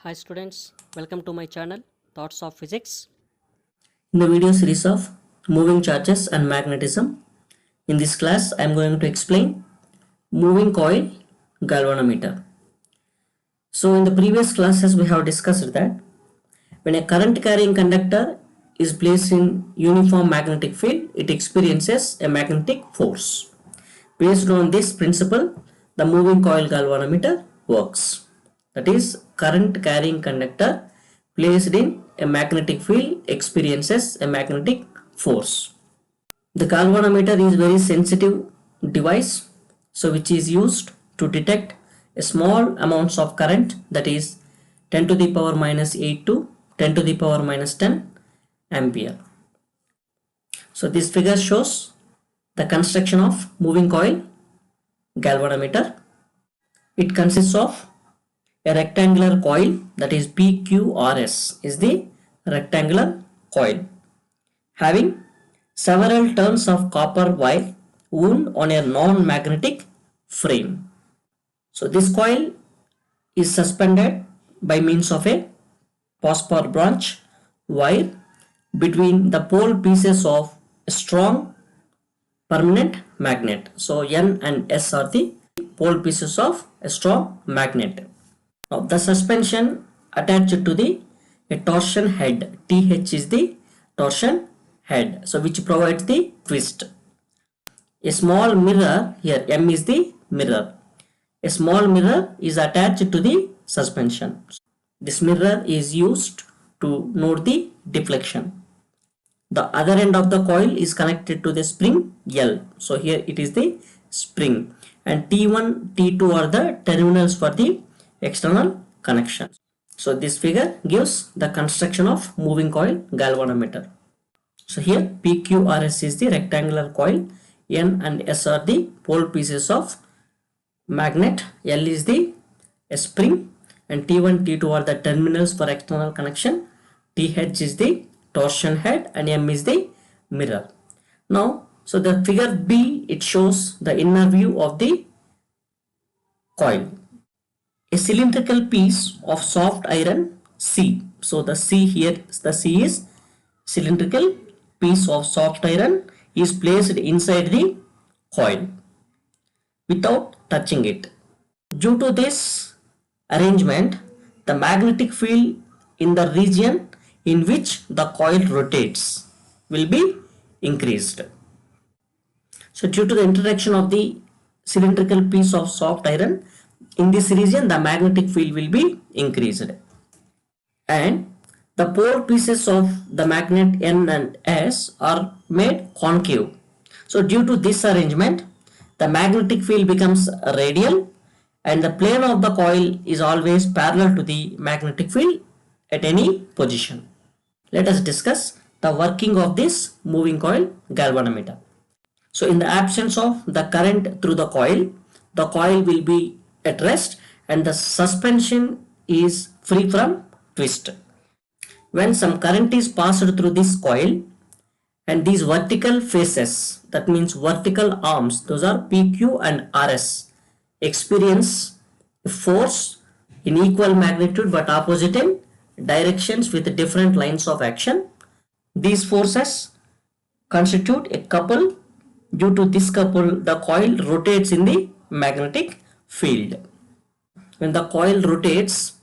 Hi students, welcome to my channel Thoughts of Physics. In the video series of moving charges and magnetism, in this class I am going to explain moving coil galvanometer. So in the previous classes we have discussed that when a current carrying conductor is placed in uniform magnetic field, it experiences a magnetic force. Based on this principle, the moving coil galvanometer works. That is, current carrying conductor placed in a magnetic field experiences a magnetic force. The galvanometer is very sensitive device, so which is used to detect a small amounts of current, that is 10 to the power minus 8 to 10 to the power minus 10 ampere. So this figure shows the construction of moving coil galvanometer. It consists of a rectangular coil, that is PQRS is the rectangular coil, having several turns of copper wire wound on a non-magnetic frame. So this coil is suspended by means of a phosphor branch wire between the pole pieces of a strong permanent magnet. So N and S are the pole pieces of a strong magnet. Now the suspension attached to the a torsion head, TH is the torsion head, so which provides the twist. A small mirror, here M is the mirror. A small mirror is attached to the suspension. This mirror is used to note the deflection. The other end of the coil is connected to the spring L. So here it is the spring, and T1, T2 are the terminals for the external connection. So this figure gives the construction of moving coil galvanometer. So here PQRS is the rectangular coil, N and S are the pole pieces of magnet, L is the spring, and T1, T2 are the terminals for external connection, TH is the torsion head, and M is the mirror. Now, so the figure B, it shows the inner view of the coil. A cylindrical piece of soft iron C. So the C here, the C is cylindrical piece of soft iron is placed inside the coil without touching it. Due to this arrangement, the magnetic field in the region in which the coil rotates will be increased. So due to the interaction of the cylindrical piece of soft iron, in this region the magnetic field will be increased, and the pole pieces of the magnet N and S are made concave. So due to this arrangement, the magnetic field becomes radial, and the plane of the coil is always parallel to the magnetic field at any position. Let us discuss the working of this moving coil galvanometer. So in the absence of the current through the coil will be at rest, and the suspension is free from twist. When some current is passed through this coil, and these vertical faces, that means vertical arms, those are PQ and RS, experience force in equal magnitude but opposite in directions with different lines of action. These forces constitute a couple. Due to this couple, the coil rotates in the magnetic field. When the coil rotates,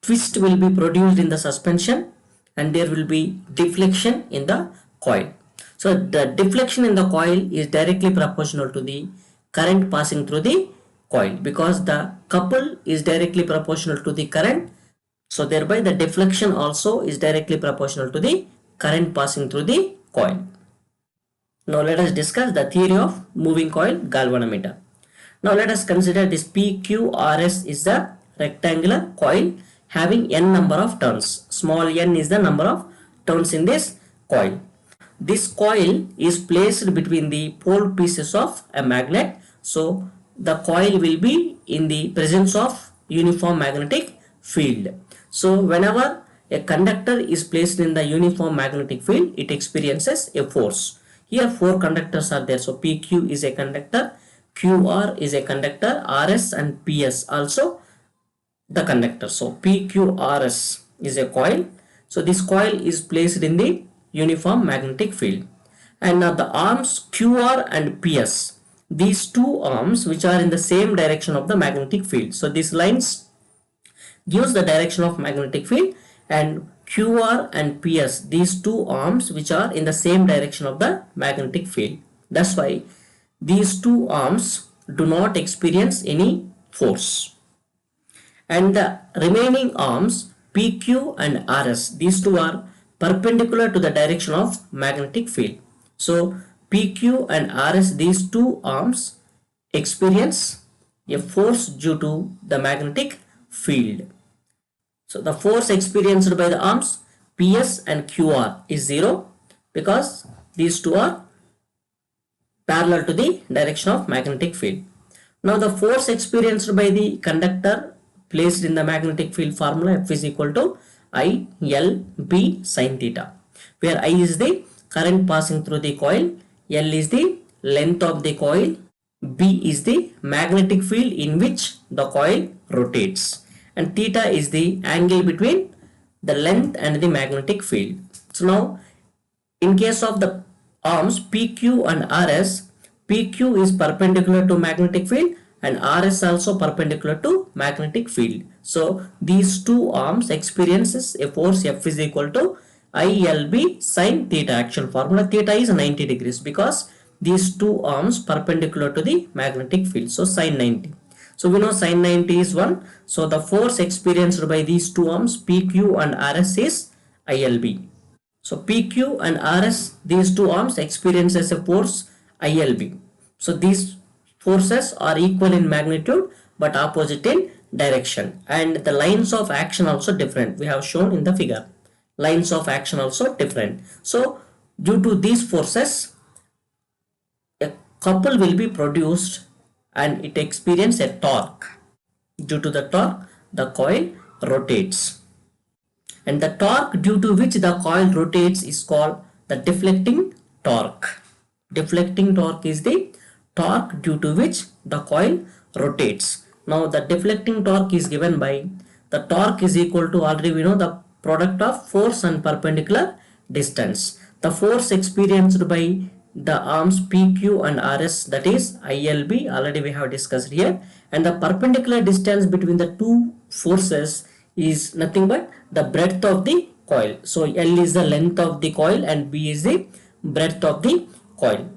twist will be produced in the suspension, and there will be deflection in the coil. So the deflection in the coil is directly proportional to the current passing through the coil, because the couple is directly proportional to the current. So thereby the deflection also is directly proportional to the current passing through the coil. Now let us discuss the theory of moving coil galvanometer. Now let us consider this PQRS is the rectangular coil having n number of turns. Small n is the number of turns in this coil. This coil is placed between the pole pieces of a magnet. So the coil will be in the presence of uniform magnetic field. So whenever a conductor is placed in the uniform magnetic field, it experiences a force. Here 4 conductors are there. So PQ is a conductor, QR is a conductor, RS and PS also the conductor. So PQRS is a coil. So this coil is placed in the uniform magnetic field. And now the arms QR and PS, these two arms which are in the same direction of the magnetic field. So these lines gives the direction of magnetic field, and QR and PS, these two arms which are in the same direction of the magnetic field. That's why these two arms do not experience any force. And the remaining arms PQ and RS, these two are perpendicular to the direction of magnetic field. So PQ and RS, these two arms experience a force due to the magnetic field. So the force experienced by the arms PS and QR is 0 because these two are parallel to the direction of magnetic field. Now the force experienced by the conductor placed in the magnetic field formula, F is equal to I L B sin theta, where I is the current passing through the coil, L is the length of the coil, B is the magnetic field in which the coil rotates, and theta is the angle between the length and the magnetic field. So now in case of the arms PQ and RS, PQ is perpendicular to magnetic field and RS also perpendicular to magnetic field. So these two arms experiences a force F is equal to ILB sin theta. Actual formula theta is 90 degrees because these two arms perpendicular to the magnetic field. So sin 90. So we know sin 90 is 1. So the force experienced by these two arms PQ and RS is ILB. So PQ and RS, these two arms experiences a force ILB. So these forces are equal in magnitude but opposite in direction, and the lines of action also different. We have shown in the figure. Lines of action also different. So due to these forces, a couple will be produced and it experiences a torque. Due to the torque, the coil rotates. And the torque due to which the coil rotates is called the deflecting torque. Deflecting torque is the torque due to which the coil rotates. Now the deflecting torque is given by the torque is equal to, already we know, the product of force and perpendicular distance. The force experienced by the arms PQ and RS, that is ILB, already we have discussed here, and the perpendicular distance between the two forces is nothing but the breadth of the coil. So L is the length of the coil and B is the breadth of the coil.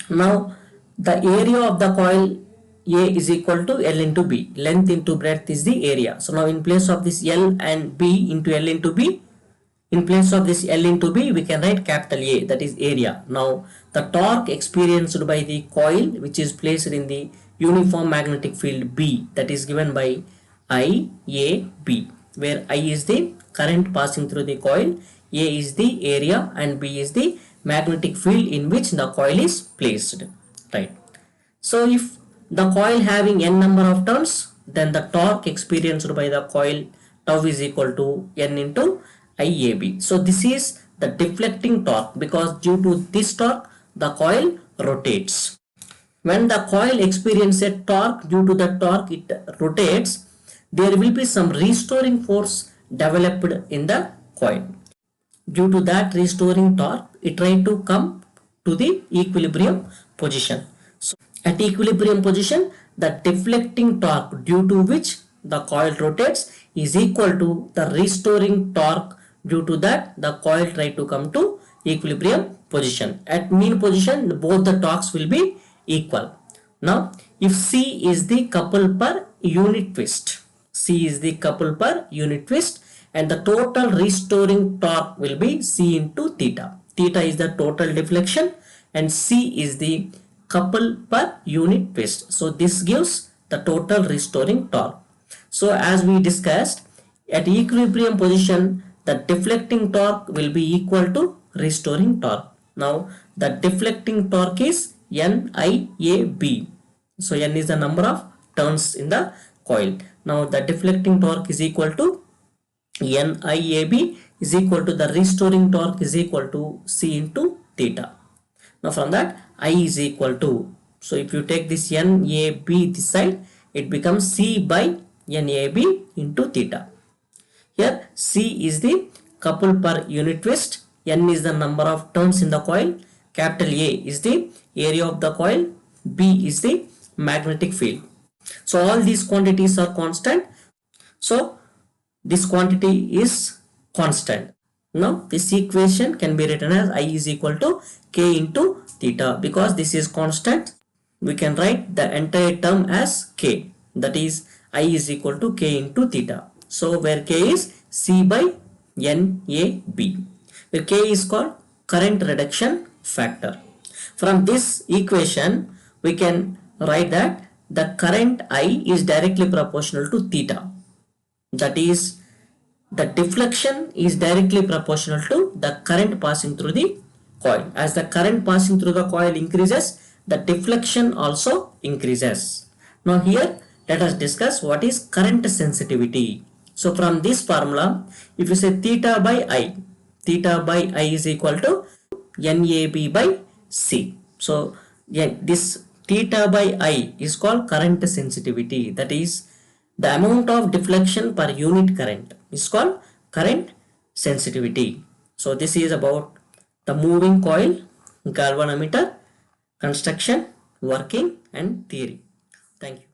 Now the area of the coil A is equal to L into B. Length into breadth is the area. So now in place of this L and B into L into B, in place of this L into B, we can write capital A, that is area. Now the torque experienced by the coil which is placed in the uniform magnetic field B, that is given by IAB, where I is the current passing through the coil, A is the area and B is the magnetic field in which the coil is placed, right? So if the coil having n number of turns, then the torque experienced by the coil tau is equal to n into IAB. So this is the deflecting torque because due to this torque the coil rotates. When the coil experiences a torque, due to the torque it rotates, there will be some restoring force developed in the coil. Due to that restoring torque, it tries to come to the equilibrium position. So at equilibrium position, the deflecting torque due to which the coil rotates is equal to the restoring torque due to that the coil tries to come to equilibrium position. At mean position, both the torques will be equal. Now, if C is the couple per unit twist, C is the couple per unit twist, and the total restoring torque will be C into theta. Theta is the total deflection and C is the couple per unit twist. So this gives the total restoring torque. So as we discussed, at equilibrium position, the deflecting torque will be equal to restoring torque. Now the deflecting torque is NIAB. So N is the number of turns in the coil. Now the deflecting torque is equal to NIAB is equal to the restoring torque is equal to C into theta. Now from that I is equal to, so if you take this NAB this side, it becomes C by NAB into theta. Here C is the couple per unit twist, N is the number of turns in the coil, capital A is the area of the coil, B is the magnetic field. So all these quantities are constant. So this quantity is constant. Now this equation can be written as I is equal to K into theta. Because this is constant, we can write the entire term as K. That is I is equal to K into theta. So where K is C by NAB, where K is called current reduction factor. From this equation we can write that the current I is directly proportional to theta. That is, the deflection is directly proportional to the current passing through the coil. As the current passing through the coil increases, the deflection also increases. Now here let us discuss what is current sensitivity. So from this formula, if you say theta by I is equal to NAB by C. So yeah, this theta by I is called current sensitivity. That is, the amount of deflection per unit current is called current sensitivity. So this is about the moving coil galvanometer construction, working and theory. Thank you.